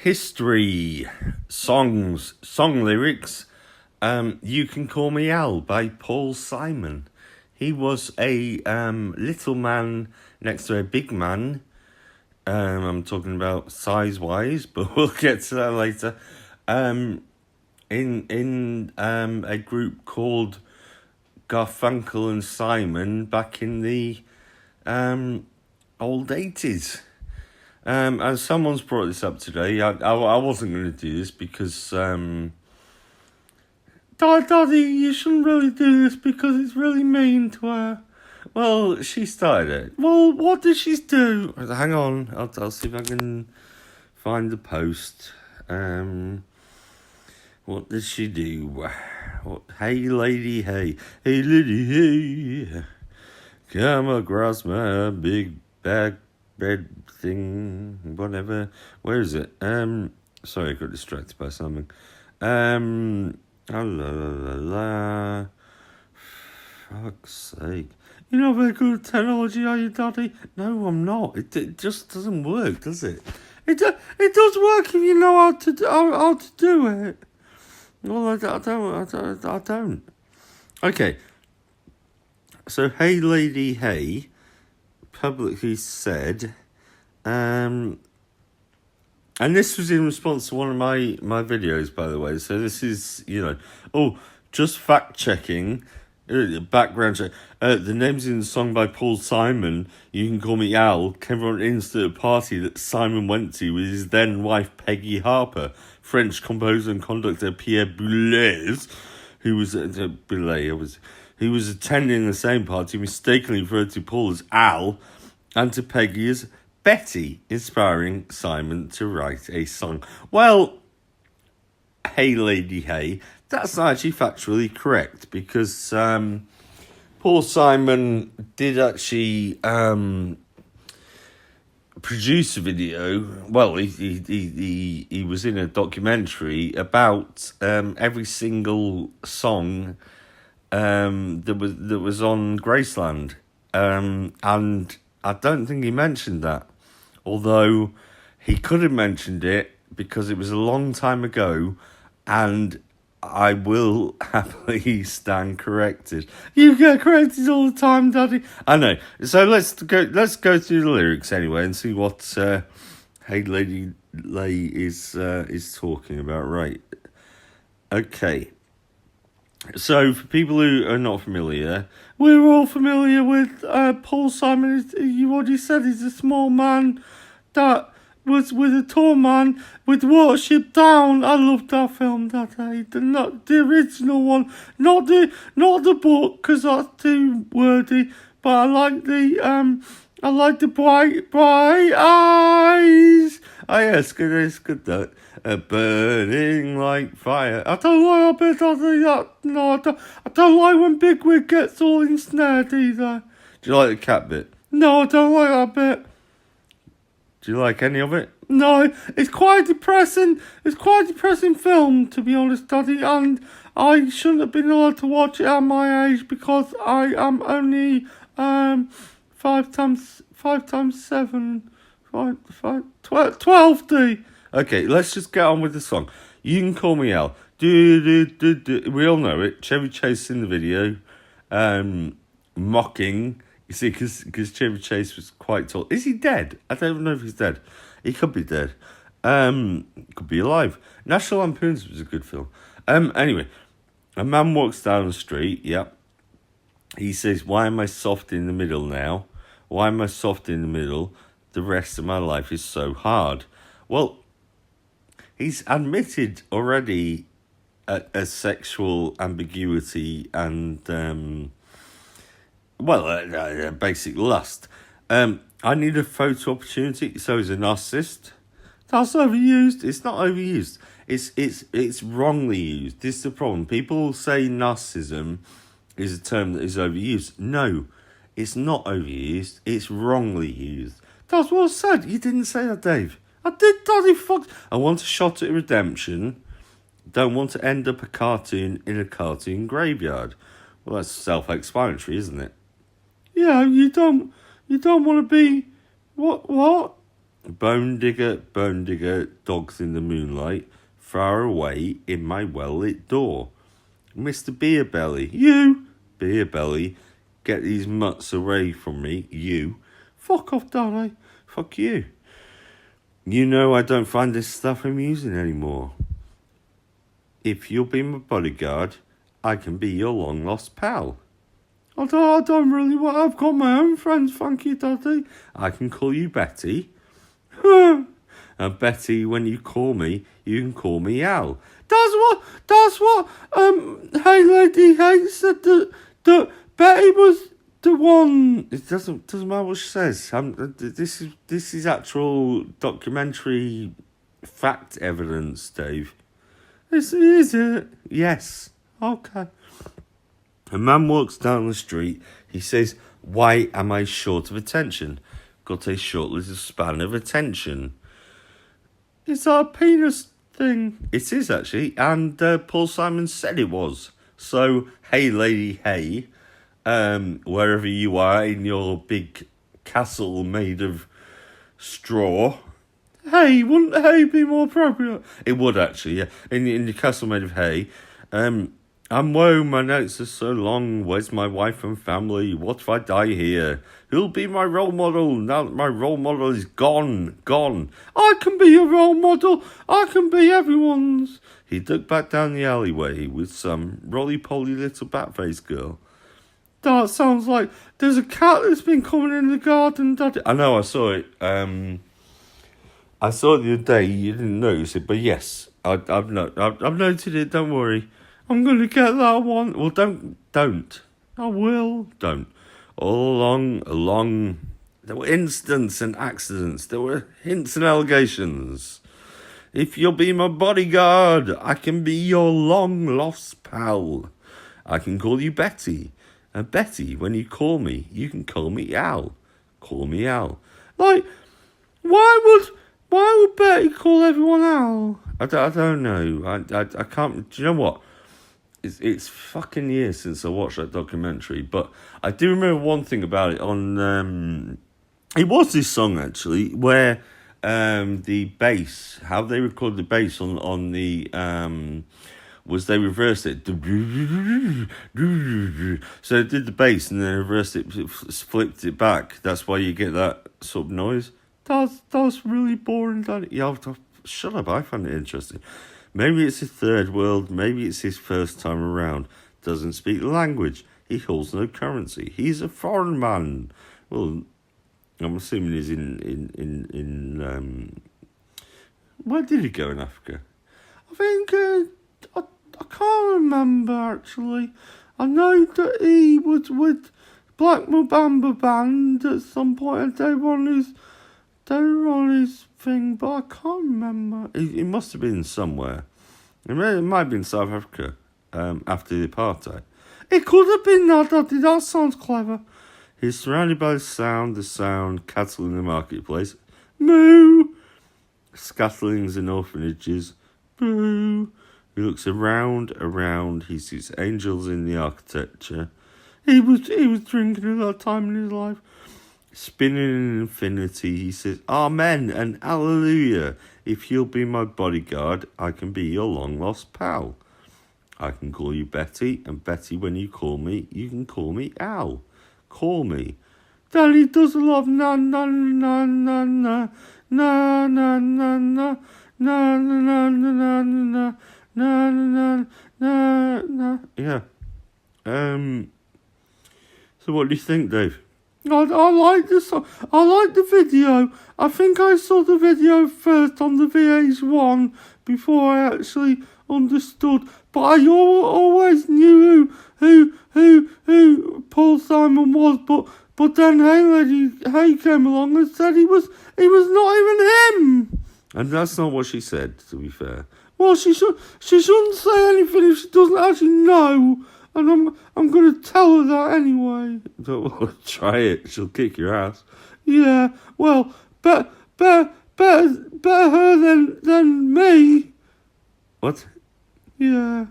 History, songs, song lyrics. You Can Call Me Al by Paul Simon. He was a little man next to a big man. I'm talking about size-wise, but we'll get to that later. In a group called Garfunkel and Simon back in the old 80s. And someone's brought this up today. I wasn't going to do this because Daddy, you shouldn't really do this because it's really mean to her. Well, she started it. Well, what did she do? Hang on, I'll see if I can find the post. What did she do? Hey lady, hey lady, hey, come across my big back bed thing, whatever. Where is it? Sorry, I got distracted by something. Fuck's sake. You're not very good at technology, are you, Daddy? No, I'm not. It just doesn't work, does it? It does work if you know how to do it. Well, I don't. Okay. So, Hey Lady Hey publicly said, and this was in response to one of my videos, by the way. So this is, just fact checking, background check. The names in the song by Paul Simon, You Can Call Me Al, came from an instant party that Simon went to with his then wife Peggy Harper, French composer and conductor Pierre Boulez, who was attending the same party, mistakenly referred to Paul as Al and to Peggy as Betty, inspiring Simon to write a song. Well, Hey Lady Hey, that's actually factually correct because Paul Simon did actually produce a video. Well, he was in a documentary about every single song that was on Graceland, and I don't think he mentioned that, although he could have mentioned it because it was a long time ago, and I will happily stand corrected. You get corrected all the time, Daddy. I know. So let's go through the lyrics anyway and see what Hey Lady Lay is talking about. Right. Okay. So, for people who are not familiar, we're all familiar with Paul Simon. You already said he's a small man that was with a tall man with Watership Down. I loved that film that day. Not the original one, not the book, because that's too wordy. But I like the bright eyes. Oh yeah, it's good that. Burning like fire. I don't like a bit of that. No, I don't like when Bigwig gets all ensnared either. Do you like the cat bit? No, I don't like that bit. Do you like any of it? No, it's quite depressing. It's quite a depressing film, to be honest, Daddy. And I shouldn't have been allowed to watch it at my age because I am only 5 times 7, 12D. Okay, let's just get on with the song. You Can Call Me Al. We all know it. Chevy Chase in the video, mocking. You see, because Chevy Chase was quite tall. Is he dead? I don't know if he's dead. He could be dead. Could be alive. National Lampoon's was a good film. Anyway, a man walks down the street. Yep. He says, "Why am I soft in the middle now? Why am I soft in the middle? The rest of my life is so hard." Well, he's admitted already a sexual ambiguity and, basic lust. I need a photo opportunity, so he's a narcissist. That's overused. It's not overused. It's wrongly used. This is the problem. People say narcissism is a term that is overused. No, it's not overused. It's wrongly used. That's what I said. You didn't say that, Dave. I did, Daddy. Fuck. I want a shot at redemption. Don't want to end up a cartoon in a cartoon graveyard. Well, that's self-explanatory, isn't it? Yeah, you don't want to be... What? Bone digger, dogs in the moonlight, far away in my well-lit door. Mr. Beer Belly, you, Beer Belly, get these mutts away from me, you. Fuck off, Daddy. Fuck you. You know I don't find this stuff amusing anymore. If you'll be my bodyguard, I can be your long-lost pal. I don't really want. I've got my own friends, thank you, Daddy. I can call you Betty. And Betty, when you call me, you can call me Al. That's what, Hey Lady Hey said that Betty was the one. It doesn't matter what she says. This is actual documentary fact evidence, Dave. Is it? Yes. Okay. A man walks down the street. He says, "Why am I short of attention? Got a short little span of attention." Is that a penis thing? It is, actually. And Paul Simon said it was. So, hey, lady, hey. Wherever you are in your big castle made of straw. Hey, wouldn't hay be more appropriate? It would, actually, yeah. In the castle made of hay. And woe, my nights are so long. Where's my wife and family? What if I die here? Who'll be my role model now that my role model is gone? I can be your role model. I can be everyone's. He ducked back down the alleyway with some roly-poly little bat-faced girl. That sounds like there's a cat that's been coming in the garden, Daddy. I know, I saw it. I saw it the other day. You didn't notice it, but yes, I've noted it. Don't worry. I'm going to get that one. Well, don't. I will. Don't. All along, there were incidents and accidents. There were hints and allegations. If you'll be my bodyguard, I can be your long-lost pal. I can call you Betty. And Betty, when you call me, you can call me Al. Call me Al. Like, why would Betty call everyone Al? I don't know. I can't. Do you know what? It's fucking years since I watched that documentary, but I do remember one thing about it. It was this song actually, where the bass, how they recorded the bass on the was they reversed it. So they did the bass and then reversed it, flipped it back. That's why you get that sort of noise. That's really boring, Daddy. Yeah, shut up. I find it interesting. Maybe it's his third world. Maybe it's his first time around. Doesn't speak the language. He holds no currency. He's a foreign man. Well, I'm assuming he's in where did he go in Africa? I think I can't remember actually. I know that he was with Black Mambamba Band at some point, and they were on his thing, but I can't remember. He must have been somewhere. It might have been South Africa after the apartheid. It could have been that, Daddy. That sounds clever. He's surrounded by the sound, cattle in the marketplace. Moo! Scatterlings in orphanages. Boo! He looks around. He sees angels in the architecture. He was drinking at that time in his life. Spinning in infinity, he says, Amen and Alleluia. If you'll be my bodyguard, I can be your long-lost pal. I can call you Betty, and Betty, when you call me, you can call me Al. Call me. Daddy does a lot of na na na na na na na na na na na na na na na na na. Yeah. So what do you think, Dave? I like the song. I like the video. I think I saw the video first on the VH1 before I actually understood. But I always knew who Paul Simon was. But then Hey came along and said he was not even him. And that's not what she said, to be fair. Well, she shouldn't say anything if she doesn't actually know. And I'm going to tell her that anyway. Try it. She'll kick your ass. Yeah. Well, better her than me. What? Yeah.